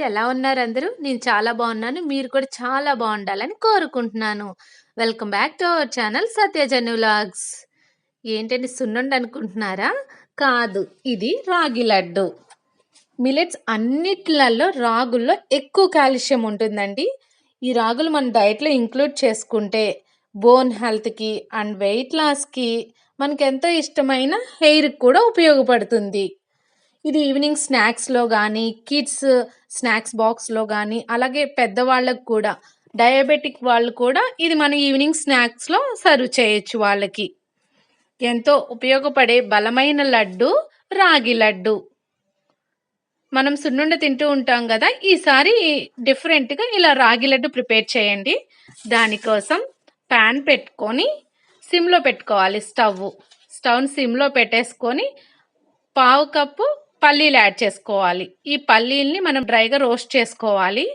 ఎలా ఉన్నారు అందరూ? నేను చాలా బాగున్నాను. మీరు కూడా చాలా బాగుండాలని కోరుకుంటున్నాను. Welcome back to our channel Satyajanu vlogs. ఏంటండి సున్నుండ అనుకుంటున్నారా? కాదు. ఇది రాగి లడ్డు. మిల్లెట్స్ అన్నిట్లలో రాగుల్లో ఎక్కువ కాల్షియం ఉంటుందండి. ఈ రాగులు మన డైట్‌లో ఇంక్లూడ్ చేసుకుంటే బోన్ హెల్త్‌కి అండ్ వెయిట్ లాస్‌కి మనకెంతో ఇష్టమైన హెయిర్‌కి కూడా ఉపయోగపడుతుంది. ఇది ఈవినింగ్ స్నాక్స్‌లో గానీ, కిడ్స్ స్నాక్స్ బాక్స్‌లో గానీ, అలాగే పెద్దవాళ్ళకి కూడా డయాబెటిక్ వాళ్ళు కూడా ఇది మన ఈవినింగ్ స్నాక్స్‌లో సర్వ్ చేయొచ్చు వాళ్ళకి. ఎంతో ఉపయోగపడే బలమైన లడ్డు రాగి లడ్డు. మనం సున్నుండ తింటూ ఉంటాం గదా! ఈసారి డిఫరెంట్‌గా ఇలా రాగి లడ్డు ప్రిపేర్ చేయండి. దానికోసం పాన్ పెట్టుకొని సిమ్‌లో పెట్టుకోవాలి స్టవ్వు. స్టవ్‌ని సిమ్‌లో పెట్టేసుకొని పావు కప్పు పల్లీలు యాడ్ చేసుకోవాలి. ఈ పల్లీల్ని మనం డ్రైగా రోస్ట్ చేసుకోవాలి.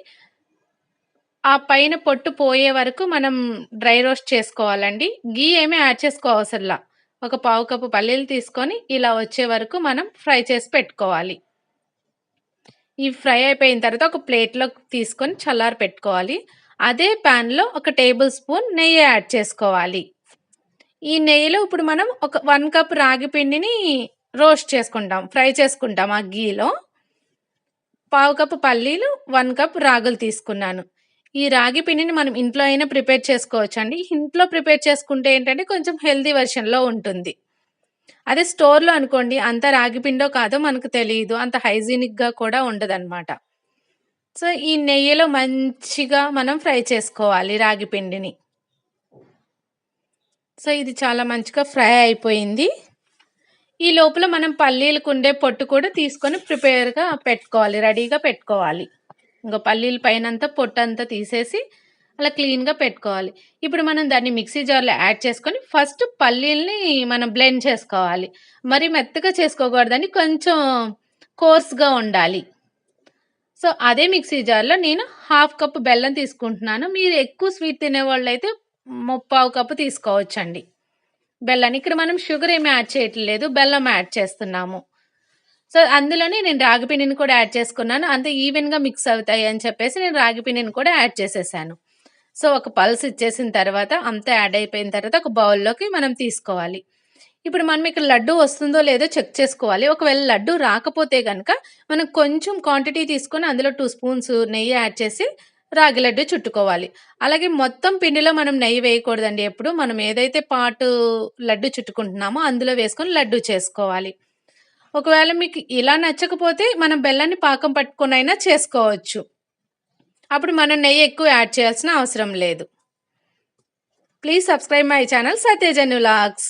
ఆ పైన పొట్టు పోయే వరకు మనం డ్రై రోస్ట్ చేసుకోవాలండి. ఘీ ఏమీ యాడ్ చేసుకోవసరలా. ఒక పావు కప్పు పల్లీలు తీసుకొని ఇలా వచ్చే వరకు మనం ఫ్రై చేసి పెట్టుకోవాలి. ఈ ఫ్రై అయిపోయిన తర్వాత ఒక ప్లేట్‌లోకి తీసుకొని చల్లారి పెట్టుకోవాలి. అదే పాన్‌లో ఒక టేబుల్ స్పూన్ నెయ్యి యాడ్ చేసుకోవాలి. ఈ నెయ్యిలో ఇప్పుడు మనం ఒక 1 కప్ రాగి పిండిని రోస్ట్ చేసుకుంటాం. ఫ్రై చేసుకుంటాం ఆ ఘీలో. పావు కప్పు పల్లీలు, 1 కప్ రాగులు తీసుకున్నాను. ఈ రాగి పిండిని మనం ఇంట్లో అయినా ప్రిపేర్ చేసుకోవచ్చండి. ఇంట్లో ప్రిపేర్ చేసుకుంటే ఏంటంటే కొంచెం హెల్తీ వెర్షన్‌లో ఉంటుంది. అదే స్టోర్‌లో అనుకోండి అంత రాగి పిండో కాదో మనకు తెలీదు. అంత హైజీనిక్‌గా కూడా ఉండదనమాట. సో, ఈ నెయ్యిలో మంచిగా మనం ఫ్రై చేసుకోవాలి రాగి పిండిని. సో, ఇది చాలా మంచిగా ఫ్రై అయిపోయింది. ఈ లోపల మనం పల్లీలకుండే పొట్టు కూడా తీసుకొని ప్రిపేర్‌గా పెట్టుకోవాలి. రెడీగా పెట్టుకోవాలి. ఇంగ పల్లీల పైనంతా పొట్టంతా తీసేసి అలా క్లీన్‌గా పెట్టుకోవాలి. ఇప్పుడు మనం దాన్ని మిక్సీ జార్‌లో యాడ్ చేసుకొని ఫస్ట్ పల్లీల్ని మనం బ్లెండ్ చేసుకోవాలి. మరి మెత్తగా చేసుకోకూడదండి. కొంచెం కోర్స్‌గా ఉండాలి. సో, అదే మిక్సీ జార్‌లో నేను హాఫ్ కప్ బెల్లం తీసుకుంటున్నాను. మీరు ఎక్కువ స్వీట్ తినేవాళ్ళైతే ముప్పావు కప్పు తీసుకోవచ్చండి. బెల్లాన్ని. ఇక్కడ మనం షుగర్ ఏమి యాడ్ చేయట్లేదు. బెల్లం యాడ్ చేస్తున్నాము. సో, అందులోనే నేను రాగి పిండిని కూడా యాడ్ చేసుకున్నాను. అంతే ఈవెన్‌గా మిక్స్ అవుతాయి అని చెప్పేసి నేను రాగి పిండిని కూడా యాడ్ చేసేసాను. సో, ఒక పల్స్ ఇచ్చేసిన తర్వాత అంతా యాడ్ అయిపోయిన తర్వాత ఒక బౌల్‌లోకి మనం తీసుకోవాలి. ఇప్పుడు మనం ఇక్కడ లడ్డూ వస్తుందో లేదో చెక్ చేసుకోవాలి. ఒకవేళ లడ్డూ రాకపోతే గనక మనం కొంచెం క్వాంటిటీ తీసుకొని అందులో 2 స్పూన్స్ నెయ్యి యాడ్ చేసి రాగి లడ్డు చుట్టుకోవాలి. అలాగే మొత్తం పిండిలో మనం నెయ్యి వేయకూడదండి ఎప్పుడు. మనం ఏదైతే పార్టు లడ్డు చుట్టుకుంటున్నామో అందులో వేసుకొని లడ్డూ చేసుకోవాలి. ఒకవేళ మీకు ఇలా నచ్చకపోతే మనం బెల్లాన్ని పాకం పట్టుకొనైనా చేసుకోవచ్చు. అప్పుడు మనం నెయ్యి ఎక్కువ యాడ్ చేయాల్సిన అవసరం లేదు. Please subscribe my channel Satyajanu vlogs.